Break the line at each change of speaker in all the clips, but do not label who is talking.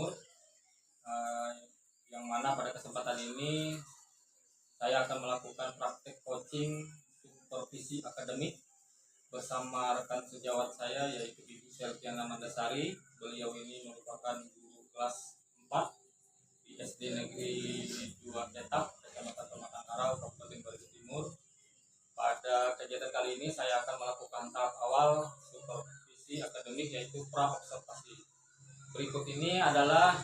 Timur, eh, yang mana pada kesempatan ini saya akan melakukan praktek coaching supervisi akademik bersama rekan sejawat saya yaitu Ibu Selviana Mandasari. Beliau ini merupakan guru kelas 4 di SD Negeri 2 Ketap, Kecamatan Pematang Arau, Kabupaten Brebes Timur. Pada kegiatan kali ini saya akan melakukan tahap awal supervisi akademik yaitu pra-observasi. Berikut ini adalah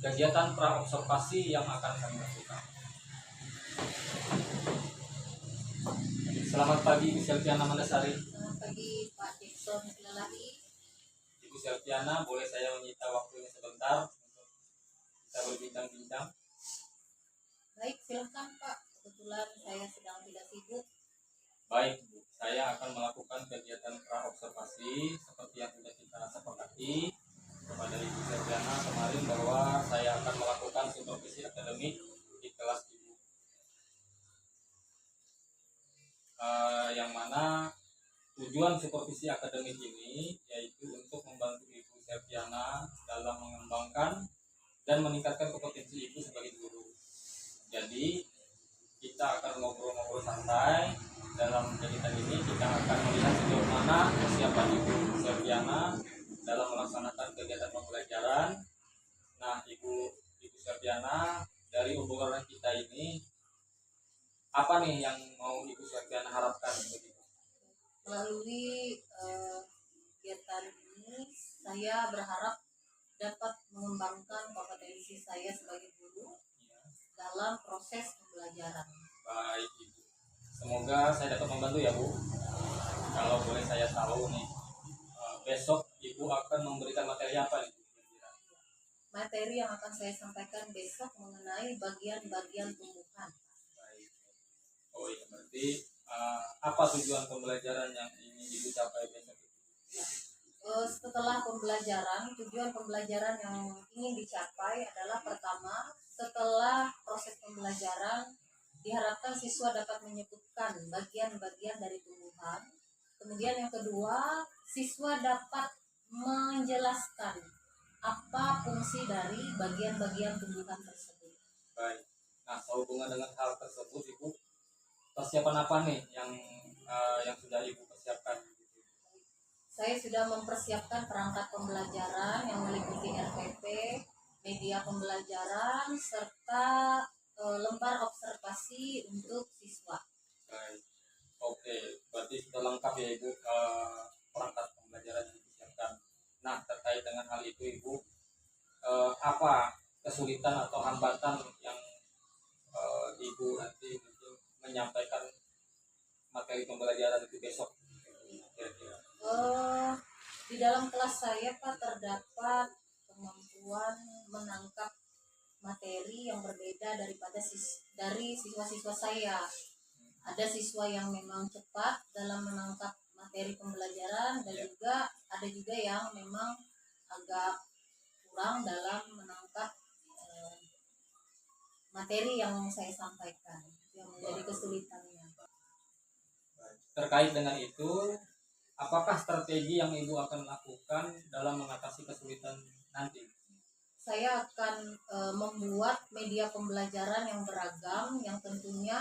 kegiatan pra-observasi yang akan kami lakukan. Selamat pagi Ibu Selviana Mandasari.
Selamat pagi Pak Jackson Lelahi.
Ibu Selviana, boleh saya menyita waktunya sebentar untuk kita berbincang-bincang?
Baik, silakan Pak. Kebetulan saya sedang tidak sibuk.
Baik, Bu. Saya akan melakukan kegiatan pra-observasi seperti yang sudah kita sepakati kepada Ibu Selviana kemarin bahwa saya akan melakukan supervisi akademik di kelas Ibu. Yang mana tujuan supervisi akademik ini yaitu untuk membantu Ibu Selviana dalam mengembangkan dan meningkatkan kompetensi Ibu sebagai guru. Jadi kita akan ngobrol-ngobrol santai. Dalam kegiatan ini kita akan melihat sejauh mana kesiapan Ibu Selviana dalam melaksanakan kegiatan pembelajaran. Nah, Ibu Selviana, dari obrolan kita ini apa nih yang mau Ibu Selviana harapkan begitu?
Melalui kegiatan ini, saya berharap dapat mengembangkan kompetensi saya sebagai guru dalam proses pembelajaran.
Baik, Ibu. Semoga saya dapat membantu ya, Bu. Kalau boleh saya tahu nih, besok Ibu akan memberikan materi apa nih?
Materi yang akan saya sampaikan besok mengenai bagian-bagian tumbuhan.
Baik. Oh iya, berarti apa tujuan pembelajaran yang ingin Ibu capai besok?
Setelah pembelajaran, tujuan pembelajaran yang ingin dicapai adalah pertama, setelah proses pembelajaran diharapkan siswa dapat menyebutkan bagian-bagian dari tumbuhan. Kemudian yang kedua, siswa dapat menjelaskan apa fungsi dari bagian-bagian tumbuhan tersebut.
Baik. Nah, sehubungan dengan hal tersebut, Ibu, persiapan apa nih yang sudah Ibu persiapkan?
Saya sudah mempersiapkan perangkat pembelajaran yang meliputi RPP, media pembelajaran, serta lembar observasi untuk siswa.
Baik. Oke, berarti sudah lengkap ya Ibu perangkat pembelajaran yang disiapkan. Nah, terkait dengan hal itu Ibu, apa kesulitan atau hambatan yang Ibu nanti mungkin menyampaikan materi pembelajaran itu besok? Kira-kira.
Di dalam kelas saya Pak terdapat kemampuan menangkap materi yang berbeda daripada dari siswa-siswa saya. Ada siswa yang memang cepat dalam menangkap materi pembelajaran dan ada juga yang memang agak kurang dalam menangkap materi yang saya sampaikan, yang menjadi kesulitannya.
Terkait dengan itu, apakah strategi yang Ibu akan lakukan dalam mengatasi kesulitan nanti?
Saya akan membuat media pembelajaran yang beragam yang tentunya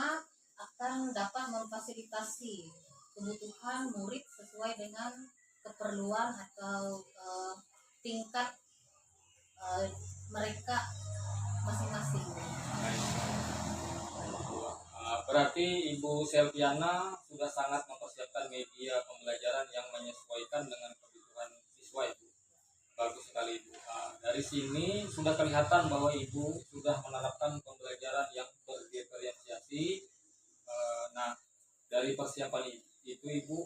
akan dapat memfasilitasi kebutuhan murid sesuai dengan keperluan atau tingkat mereka masing-masing.
Berarti Ibu Selviana sudah sangat mempersiapkan media pembelajaran yang menyesuaikan dengan kebutuhan siswa Ibu. Bagus sekali Ibu. Dari sini sudah kelihatan bahwa Ibu sudah menerapkan pembelajaran yang berdiferensiasi. Nah, dari persiapan itu Ibu,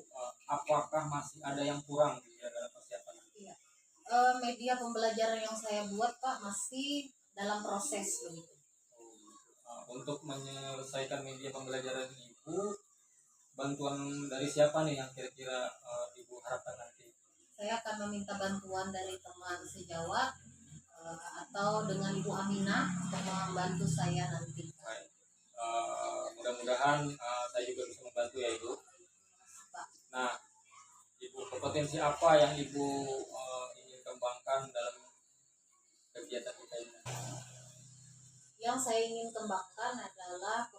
apakah masih ada yang kurang di dalam persiapan?
Iya. Media pembelajaran yang saya buat Pak masih dalam proses begitu.
Untuk menyelesaikan media pembelajaran Ibu, bantuan dari siapa nih yang kira-kira Ibu harapkan nanti?
Saya akan meminta bantuan dari teman sejawat atau dengan Ibu Aminah untuk membantu saya nanti.
Baik. Mudah-mudahan saya juga bisa membantu ya Ibu. Nah, Ibu, kompetensi apa yang Ibu ingin kembangkan dalam kegiatan kita ini?
Yang saya ingin kembangkan adalah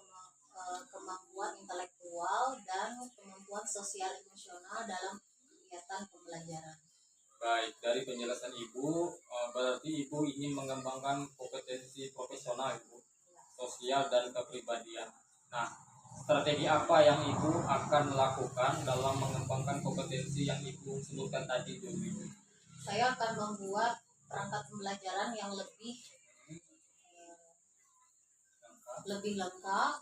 kemampuan intelektual dan kemampuan sosial emosional dalam kegiatan pembelajaran.
Baik, dari penjelasan Ibu, berarti Ibu ingin mengembangkan kompetensi profesional Ibu, sosial dan kepribadian. Nah, strategi apa yang Ibu akan lakukan dalam mengembangkan kompetensi yang Ibu sebutkan tadi dulu Ibu?
Saya akan membuat perangkat pembelajaran yang lebih lengkap,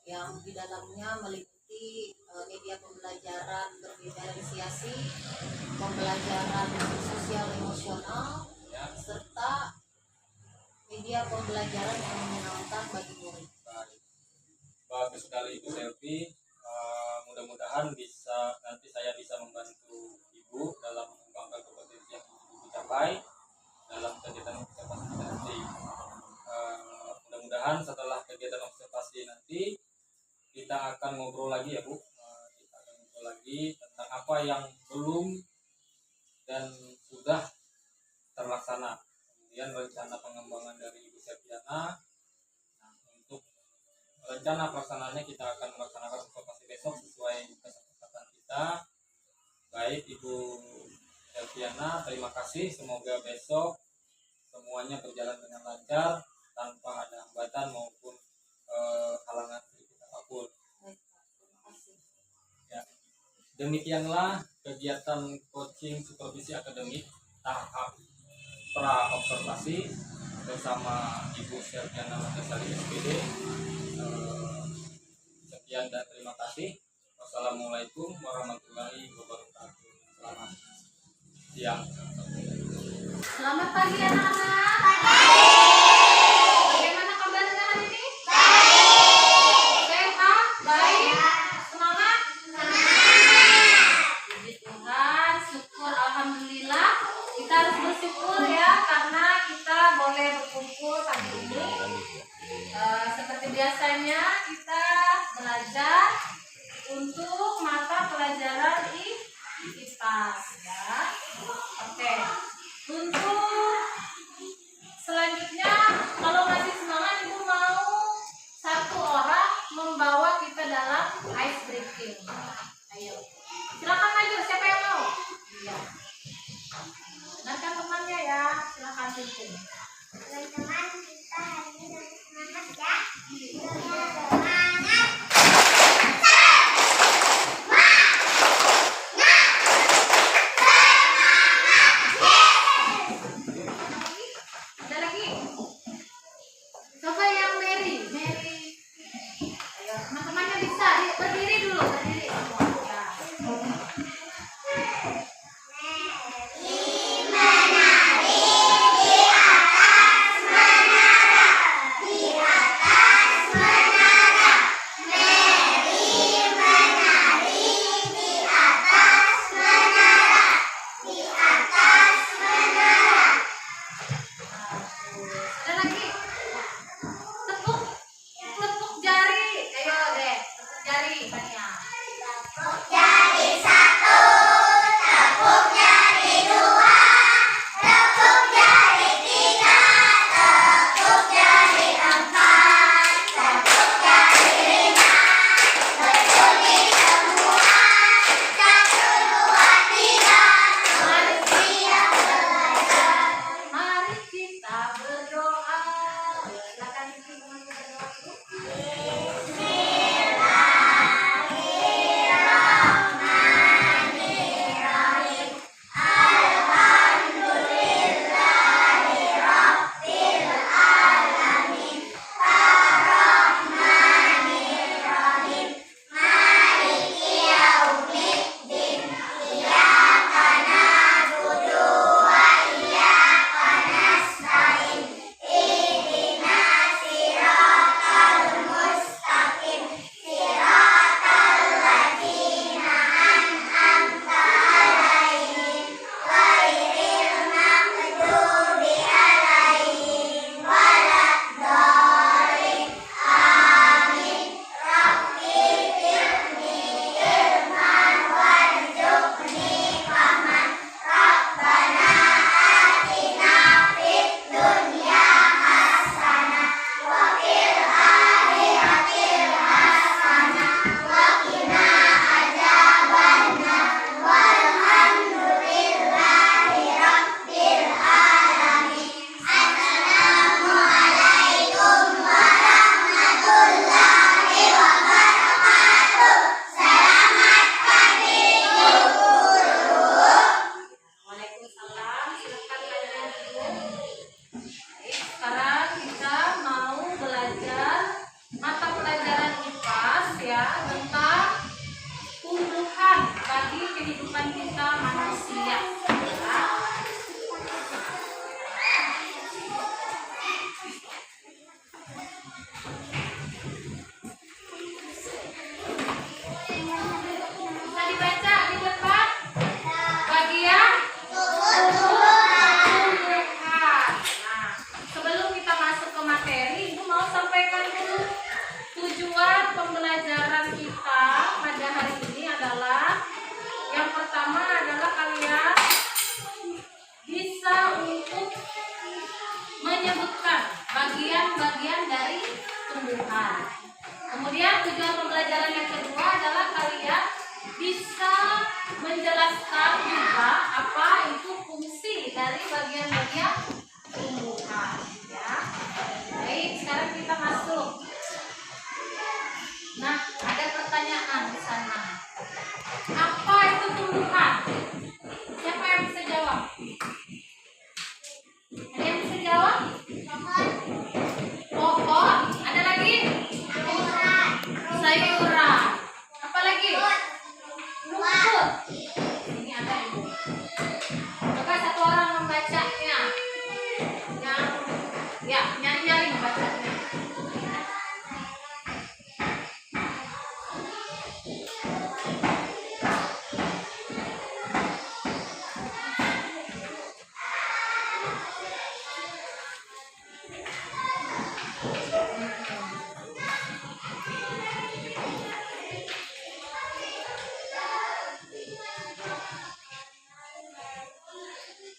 yang di dalamnya meliputi media pembelajaran berdiferensiasi, pembelajaran sosial emosional, serta media pembelajaran yang menyenangkan bagi murid.
Bagus sekali Ibu Selvi. Mudah-mudahan nanti saya bisa membantu Ibu dalam mengembangkan kompetensi yang Ibu capai dalam kegiatan observasi nanti. Mudah-mudahan setelah kegiatan observasi nanti kita akan ngobrol lagi ya Bu. Kita akan ngobrol lagi tentang apa yang belum dan sudah terlaksana. Kemudian rencana pengembangan dari Ibu Septiana. Nah, untuk rencana pelaksanaannya kita akan melaksanakan observasi besok sesuai kesepakatan kita. Baik Ibu Septiana, terima kasih. Semoga besok semuanya berjalan dengan lancar tanpa ada hambatan maupun halangan sedikit apapun. Ya. Demikianlah kegiatan coaching supervisi akademik tahap pra observasi bersama Ibu Septiana Matasari SPD. Sekian dan terima kasih. Wassalamualaikum warahmatullahi wabarakatuh. Selamat siang.
Selamat pagi anak-anak. Bagaimana kabarnya hari ini? Sehat? Baik? Semangat? Puji Tuhan, syukur, alhamdulillah. Kita harus bersyukur ya karena kita boleh berkumpul pagi ini. Seperti biasanya kita belajar untuk mata pelajaran IPA ya. Oke. Untuk selanjutnya, kalau masih semangat, Ibu mau satu orang membawa kita dalam ice breaking. Ayo, silakan maju. Siapa yang mau? Iya. Dengarkan temannya ya. Silakan pimpin.
Teman-teman, kita hari ini harus semangat ya.
Ada lagi? Coba yang Mary. Ayo, teman-temannya bisa berdiri dulu, berdiri semua. Ya.
Menari di atas menara.
bagian-bagian dari tumbuhan. Kemudian tujuan pembelajaran yang kedua adalah kalian bisa menjelaskan juga apa itu fungsi dari bagian-bagian tumbuhan. Ya, baik. Sekarang kita masuk. Nah, ada pertanyaan di sana. Apa itu tumbuhan? Siapa yang bisa jawab? Ada yang bisa jawab? Pohon. Ada lagi? Sayuran. Apa lagi? Rumput. Ini ada ibu. Coba satu orang membacanya. Ya, nyari-nyari membacanya.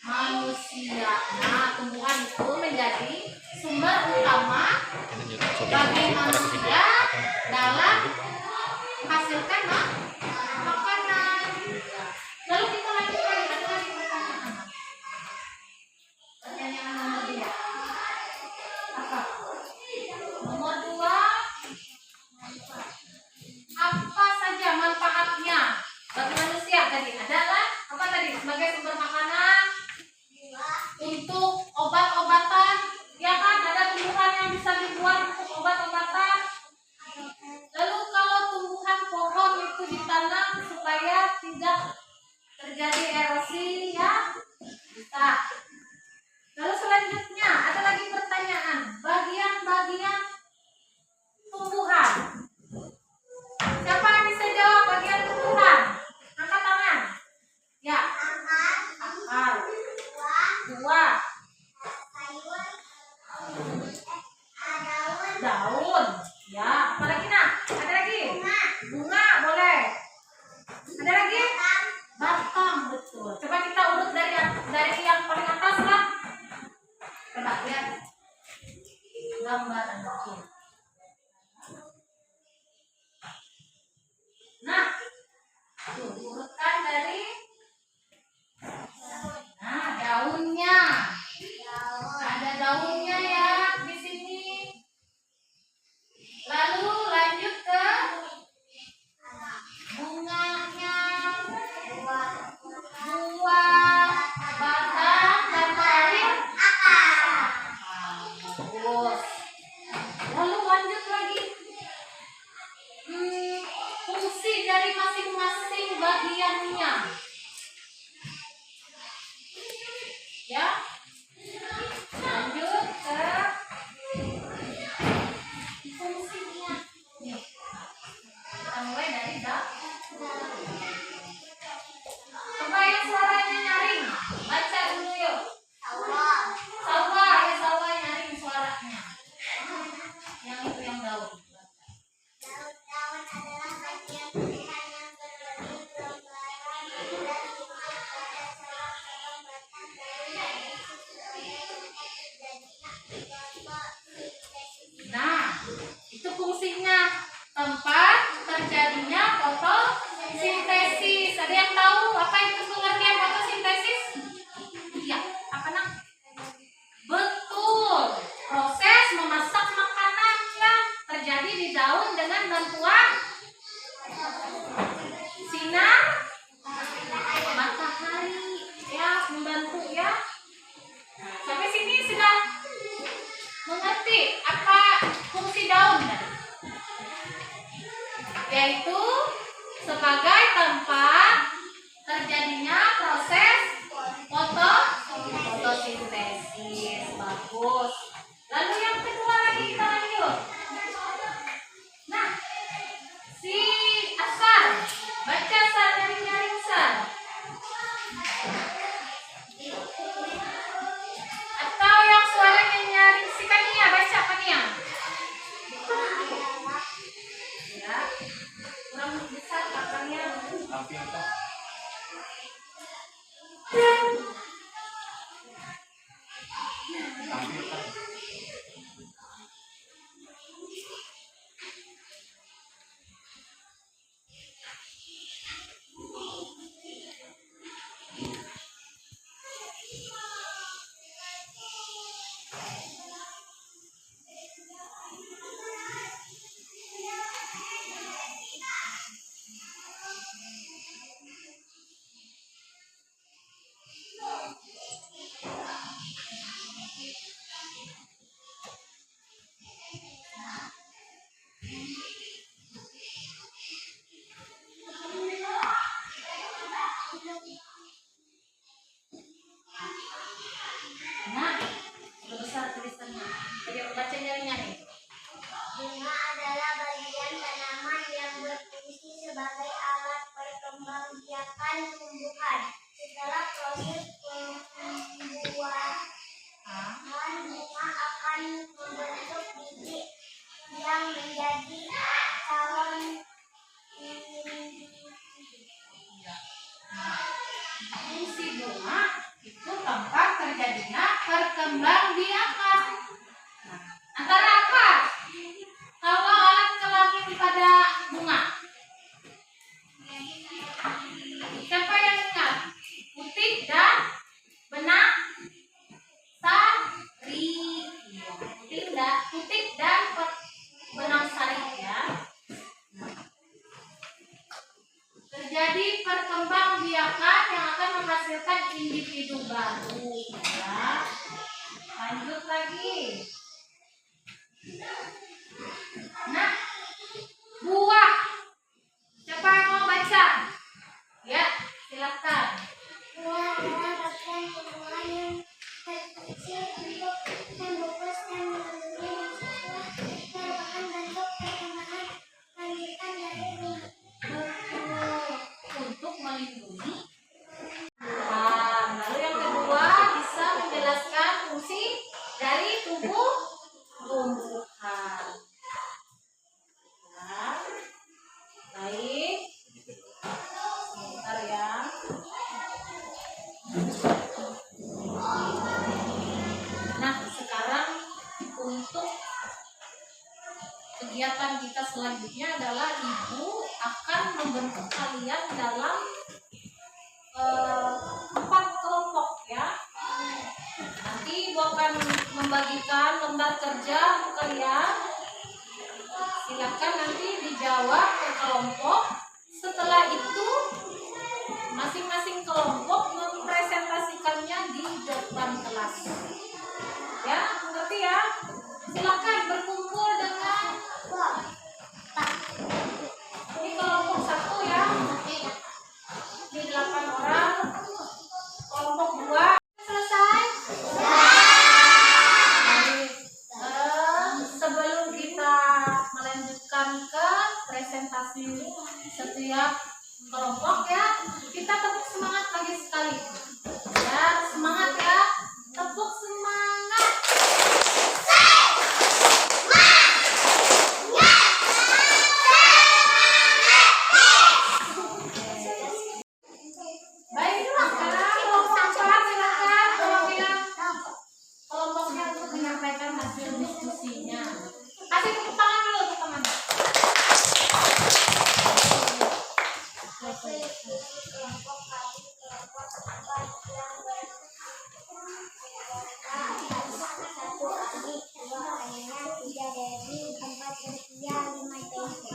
Manusia. Nah, tumbuhan itu menjadi sumber utama bagi manusia dalam menghasilkan makanan. Lalu kita lanjutkan, ada lagi pertanyaan. Pertanyaan nomor 2. Apa? Nomor 2. Apa saja manfaatnya bagi manusia tadi? Adalah apa tadi? Sebagai sumber makanan, untuk obat-obatan, ya kan? Ada tumbuhan yang bisa dibuat untuk obat-obatan. Lalu kalau tumbuhan pohon itu ditanam supaya tidak terjadi erosi, ya bisa. Lalu selanjutnya ada lagi pertanyaan, bagian-bagian tumbuhan. Siapa yang bisa jawab bagian tumbuhan? Angkat tangan. Ya. Akar. Buah. Daun. Ya. Apa lagi nak? Ada lagi? Bunga boleh. Ada lagi? Batang, betul. Coba kita urut dari yang paling atas lah. Coba lihat gambaran itu. Nah, tuh urutkan dari daunnya. Ada daunnya ya di sini. Lalu lanjut ke bunganya, buah, batang, dan terakhir akar. Bagus. Lalu lanjut lagi. Fungsi dari masing-masing bagiannya. Ya. Lanjut ke fungsinya. Nih. Kita mulai dari coba yang suaranya nyaring. Baca dulu yuk. Sawah, ya sawah nyaring suaranya. Yang itu yang daun.
Daun-daun adalah bagian tumbuhan yang berbentuk longgaran dan tumbuhan pada selang-selang batang daun dan supaya terjadinya fotosintesis.
Nah, itu fungsinya, tempat terjadinya fotosintesis. Ada yang tahu apa itu pengertian fotosintesis? Iya, apa nak? Betul, proses memasak makanan yang terjadi di daun dengan bantuan sinar matahari, ya, membantu ya. Sampai sini sudah mengerti apa fungsi daun tadi? Yaitu sebagai tempat terjadinya proses fotosintesis. Bagus. Lalu yang kedua lagi kita lanjut. Nah, si Asar, baca Asar, nyaring Asar. Atau yang suaranya nyaring si Kania, baca Kania. Ya, kurang besar kakaknya.
Hampir tak. Hampir tak.
tempat terjadinya perkembangbiakan. Nah, antara apa? Kalau alat kelamin pada bunga. Siapa yang ingat? Putih dan benang sari. Ya, putih dan benang sari ya. Terjadi perkembangbiakan yang akan menghasilkan individu baru ya. Lanjut lagi. Nah, buah. Siapa yang mau baca? Ya, silakan.
Buah adalah bagian tumbuhan yang terkecil untuk membungkus dan melindungi mahasiswa merupakan bentuk perkembangan lanjutan dari bunga.
Untuk melindungi. Nah, lalu yang kedua bisa menjelaskan fungsi dari tubuh tumbuhan. Nah, baik. Sebentar ya. Nah, sekarang untuk kegiatan kita selanjutnya adalah ibu akan membentuk kalian dalam 4 kelompok ya. Nanti ibu akan membagikan lembar kerja untuk kalian. Silakan nanti dijawab ke kelompok. Setelah itu masing-masing kelompok mempresentasikannya di depan kelas. Ya, mengerti ya? Silakan berkumpul dengan ini kelompok 1 ya. Ini 8 orang. Kelompok 2 selesai. Sebelum kita melanjutkan ke presentasi setiap kelompok ya, kita tepuk semangat lagi sekali. Ya, semangat ya. Tepuk semangat. Baik, sekarang kelompok 4 silakan perwakilan kelompoknya untuk menyampaikan hasil diskusinya. Kasih tepuk tangan dulu untuk teman.
Kelompok kami kelompok 4 yang satu adik, 2 ayah, 3 dewi, 4 Sophia, 5 tempe.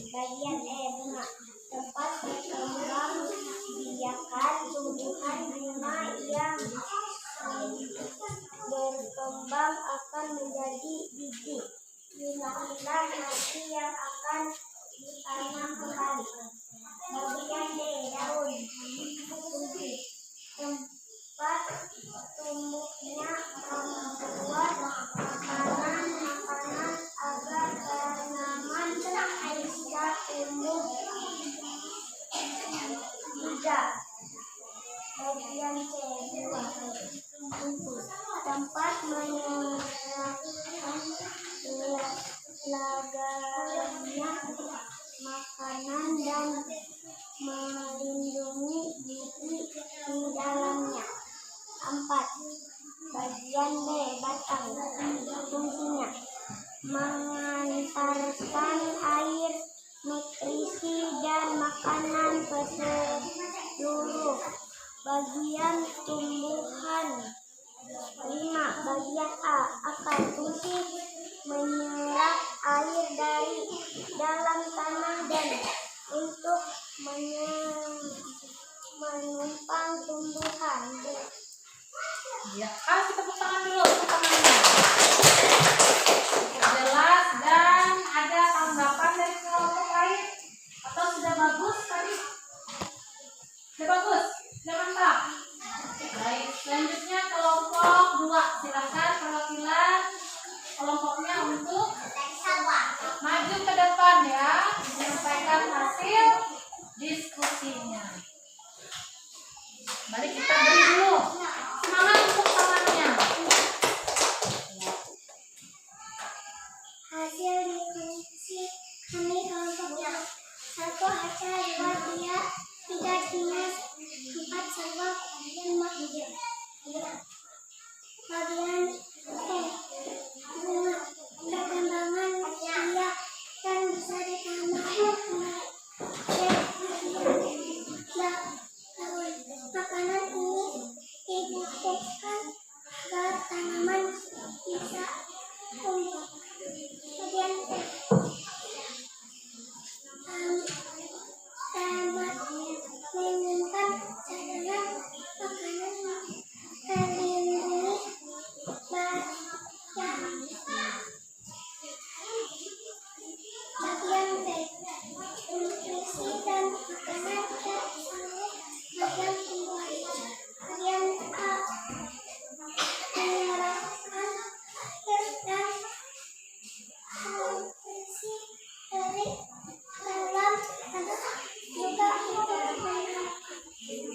Bagian E bunga. Tempat berkembang biakan tumbuhan bunga yang berkembang akan menjadi biji. Inilah nanti yang akan ditanam kembali. Bagian D daun. Tempat tumbuhnya membuat makanan agar tanaman bisa tumbuh juga. Bagian C buah. Tempat menyerapkan laganya makanan dan melindungi biji di dalamnya. 4. Bagian B batang. Fungsinya mengantarkan air, nutrisi dan makanan ke seluruh bagian tumbuhan. 5. Bagian A akar. Fungsi menyerap air dari dalam tanah dan untuk menumpang tumbuhan.
Ya, kasih tepuk tangan dulu untuk temannya. Jelas dan ada tanggapan dari kelompok lain atau sudah bagus tadi? Sudah bagus? Sudah mantap? Baik, selanjutnya kelompok 2. Silakan perwakilan kelompoknya untuk maju ke depan ya, menyampaikan hasil diskusinya. Mari kita beri dulu semangat untuk temannya.
Hasil diskusi kami kelompoknya. 1 acara, 2 dia, 3 dinas, 4 sewa, 5 ide. Bagian bunga perkembangan usia dan bisa ditanam. Makanan ini dibutuhkan agar tanaman bisa tumbuh. Kemudian dapat menyimpan cadangan makanan terlindungi bagian B. Nutrisi dan makanan tersalur bagian tumbuhan. Bagian A. Menyerapkan air dan nutrisi dari dalam tanah juga untuk menanam.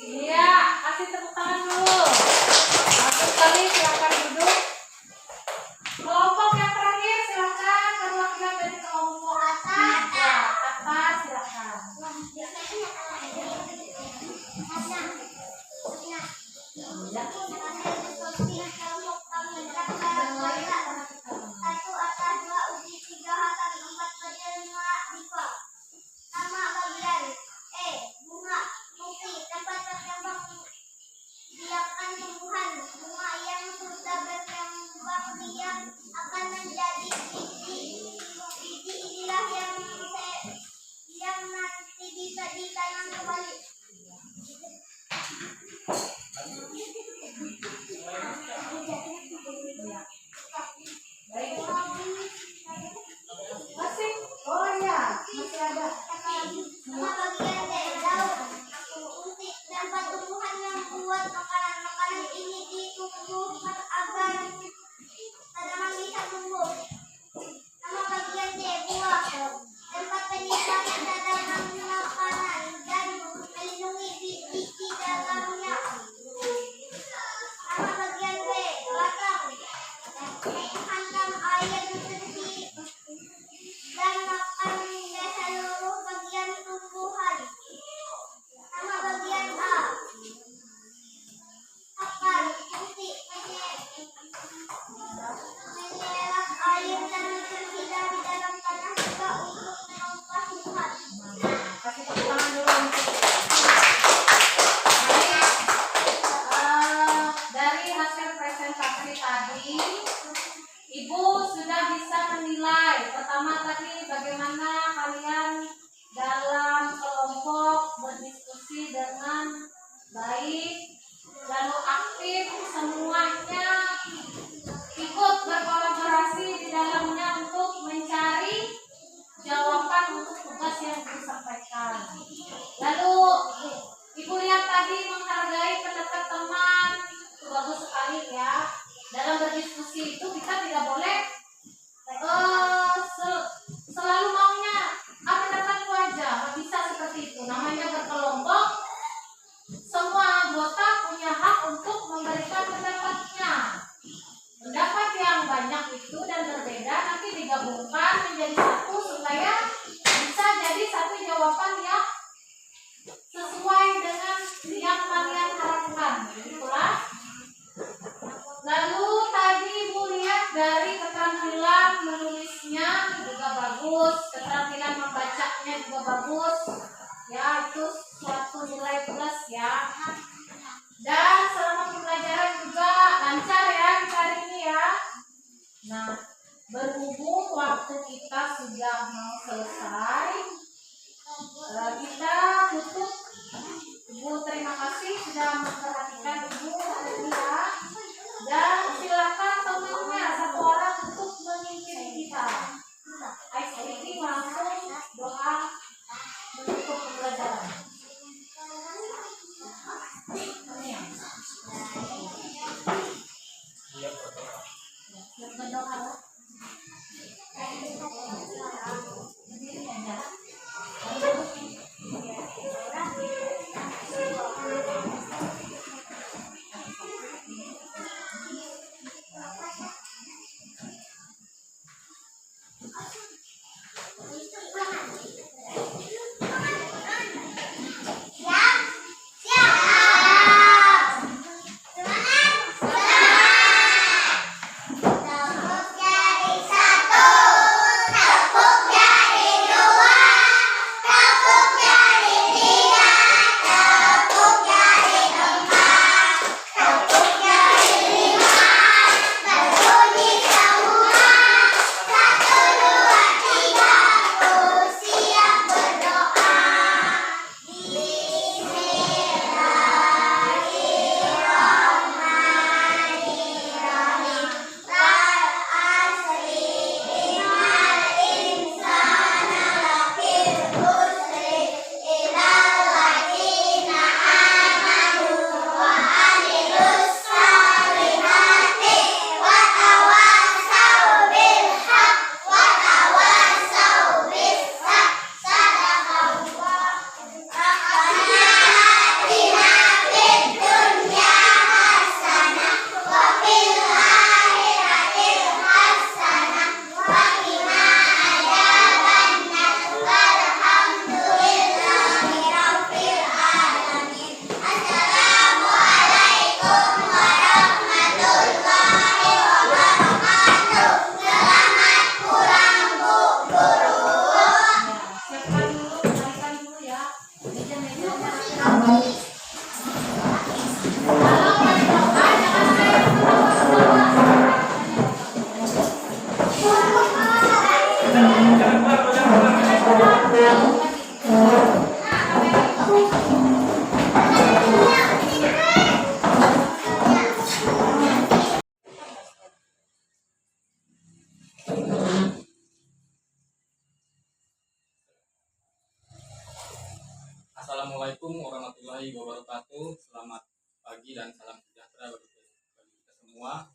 Iya, kasih tepuk tangan dulu. Satu kali silakan duduk. Kelompok yang terakhir silakan. Perwakilan dari kelompok atas silakan.
Satu atas, dua uji, tiga Hasan, empat Fadil, lima Diva. Nama bagian E. Bunga Mufi, tempat berkembang biakan tumbuhan. Bunga yang sudah berkembang biak akan menjadi biji. Biji inilah yang nanti bisa ditanam kembali.
Masih? Oh iya, masih ada.
Nama bagian D. Daun Mufi, tempat tumbuhan yang buat makanan ini ditumbuhkan agar tanaman bisa tumbuh. Nama bagian D. Buah, tempat penyimpanan cadangan makanan dan melindungi biji di dalamnya. Nama bagian B. Batang, menghantam air nutrisi dan makan ke seluruh bagian tumbuhan. Nama bagian A. Akar, fungsi menyerap air dan nutrisi dari dalam tanah juga untuk memompa tumbuhan.
Kasih tepuk tangan dulu. Dari hasil presentasi tadi, Ibu sudah bisa menilai. Pertama tadi bagaimana kalian dalam kelompok berdiskusi dengan baik, lalu aktif semuanya ikut berkolaborasi di dalamnya untuk mencari jawaban untuk tugas yang disampaikan. Lalu Ibu lihat tadi menghargai pendapat teman, itu bagus sekali ya. Dalam berdiskusi itu kita tidak boleh selalu maunya pendapatku aja, nggak bisa seperti itu. Namanya berkelompok, semua anggota punya hak untuk memberikan pendapatnya. Pendapat yang banyak itu dan berbeda nanti digabungkan menjadi satu supaya bisa jadi satu jawaban yang sesuai dengan yang kalian harapkan. Itulah. Lalu tadi Ibu lihat dari keterampilan menulisnya juga bagus, keterampilan membacanya juga bagus. Ya, itu suatu nilai plus ya. Dan selama pembelajaran juga lancar ya kita hari ini ya. Nah, berhubung waktu kita sudah mau selesai, kita tutup. Ibu terima kasih sudah memperhatikan Ibu hari ini ya. Dan silakan temannya satu orang untuk memimpin kita. Ice langsung doa menutup pembelajaran. Berdoa.
warahmatullahi wabarakatuh. Selamat pagi dan salam sejahtera bagi kita semua.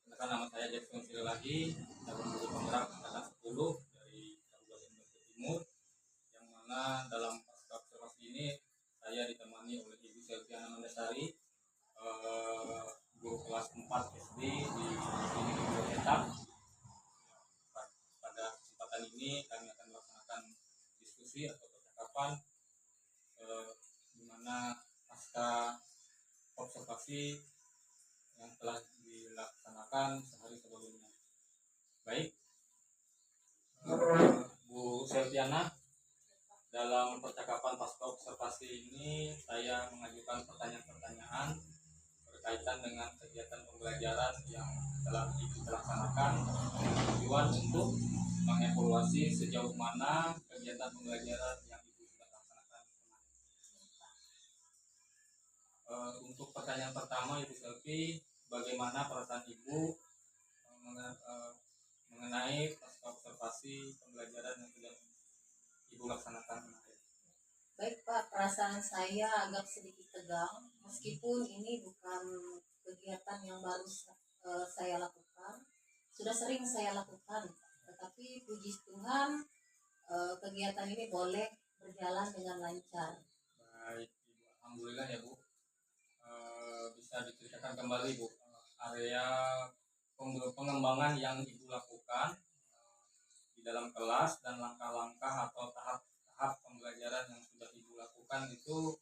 Perkenalkan, nama saya Jackson Sirelahi, calon guru penggerak angkatan 10 dari Kabupaten Brebes Timur, yang mana dalam pasca observasi ini saya ditemani oleh Ibu Selviana Mandasari, guru kelas 4 SD di sini di Cetak. Pada kesempatan ini kami akan melaksanakan diskusi atau percakapan di mana pasca observasi yang telah dilaksanakan sehari sebelumnya. Baik, Bu Selviana, dalam percakapan pasca observasi ini saya mengajukan pertanyaan-pertanyaan berkaitan dengan kegiatan pembelajaran yang telah dilaksanakan dengan tujuan untuk mengevaluasi sejauh mana kegiatan pembelajaran yang Ibu sudah laksanakan kemarin. Untuk pertanyaan pertama, Ibu Selvi, bagaimana perasaan Ibu mengenai pasca observasi pembelajaran yang sudah Ibu laksanakan kemarin?
Baik Pak, perasaan saya agak sedikit tegang, meskipun ini bukan kegiatan yang baru saya lakukan, sudah sering saya lakukan, tetapi puji Tuhan kegiatan ini boleh berjalan dengan lancar.
Baik, Ibu, alhamdulillah ya Bu. Bisa diceritakan kembali Bu, area pengembangan yang Ibu lakukan di dalam kelas dan langkah-langkah atau tahap pembelajaran yang sudah Ibu lakukan itu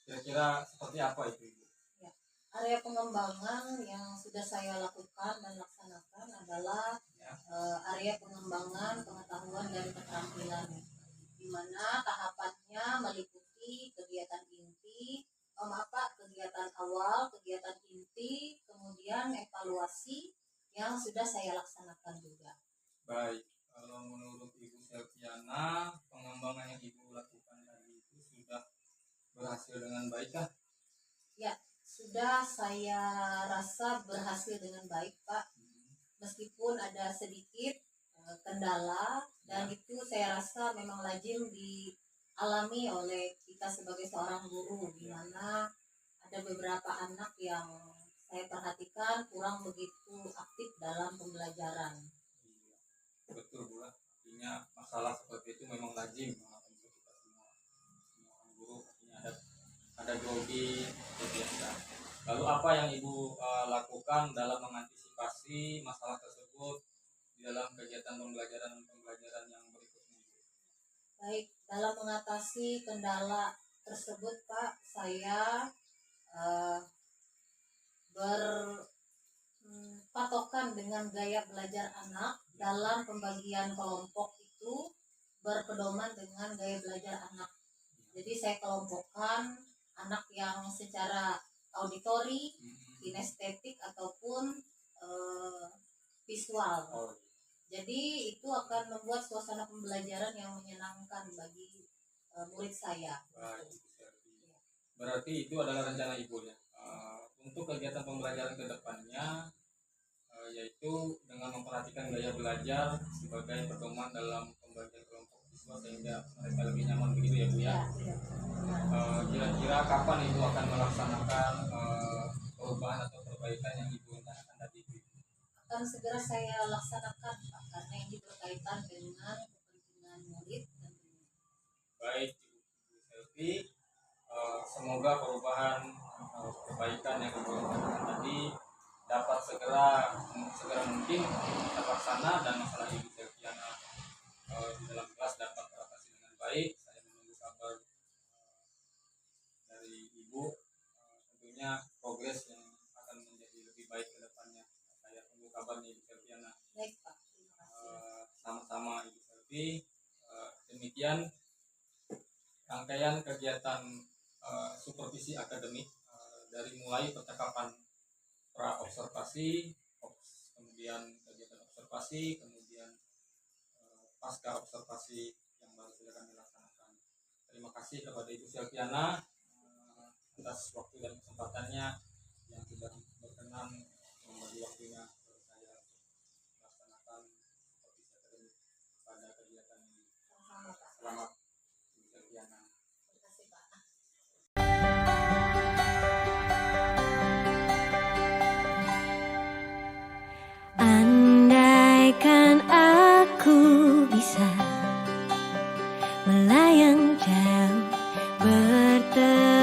kira-kira seperti apa itu Ibu?
Ya, area pengembangan yang sudah saya lakukan dan laksanakan adalah area pengembangan pengetahuan dan keterampilan, di mana tahapannya meliputi kegiatan inti, kegiatan awal, kegiatan inti, kemudian evaluasi yang sudah saya laksanakan juga.
Baik, kalau menurut Ibu Selviana, pengembangan yang Ibu lakukan tadi itu sudah berhasil dengan baik kah?
Ya, sudah saya rasa berhasil dengan baik Pak, meskipun ada sedikit kendala, dan itu saya rasa memang lazim dialami oleh kita sebagai seorang guru, di mana ada beberapa anak yang saya perhatikan kurang begitu aktif dalam pembelajaran.
Iya, betul Bu. Artinya masalah seperti itu memang lazim untuk kita semua orang guru. Artinya ada grogi biasa. Lalu apa yang Ibu lakukan dalam mengantisipasi masalah tersebut di dalam kegiatan pembelajaran yang berikutnya?
Baik, dalam mengatasi kendala tersebut Pak, saya berpatokan dengan gaya belajar anak dalam pembagian kelompok itu berpedoman dengan gaya belajar anak. Jadi saya kelompokkan anak yang secara auditori, kinestetik ataupun visual. Jadi itu akan membuat suasana pembelajaran yang menyenangkan bagi murid saya.
Baik, berarti itu adalah rencana Ibu ya, untuk kegiatan pembelajaran ke depannya, yaitu dengan memperhatikan gaya belajar sebagai pedoman dalam pembagian kelompok siswa sehingga mereka lebih nyaman begitu ya Bu ya. Kira-kira kapan Ibu akan melaksanakan perubahan atau perbaikan yang Ibu rencanakan tadi?
Akan segera saya laksanakan Pak, karena ini berkaitan dengan kepentingan murid tentunya.
Baik Ibu Selvi, semoga perubahan perbaikan yang Ibu rencanakan tadi dapat segera mungkin terlaksana dan masalah Ibu Selviana di dalam kelas dapat teratasi dengan baik. Saya menunggu kabar dari Ibu, tentunya progres yang akan menjadi lebih baik ke depannya. Saya tunggu kabarnya Ibu Selviana.
Baik Pak, terima kasih.
Sama-sama Ibu Selvi. Demikian rangkaian kegiatan supervisi akademik dari mulai percakapan pra-observasi, kemudian kegiatan observasi, kemudian pasca observasi yang baru saja kami laksanakan. Terima kasih kepada Ibu Selviana atas waktu dan kesempatannya yang sudah berkenan membagi waktunya kepada saya melaksanakan supervisi akademik pada kegiatan ini.
Sama-sama Pak.
Selamat Ibu Selviana.
Terima kasih Pak.
bertemu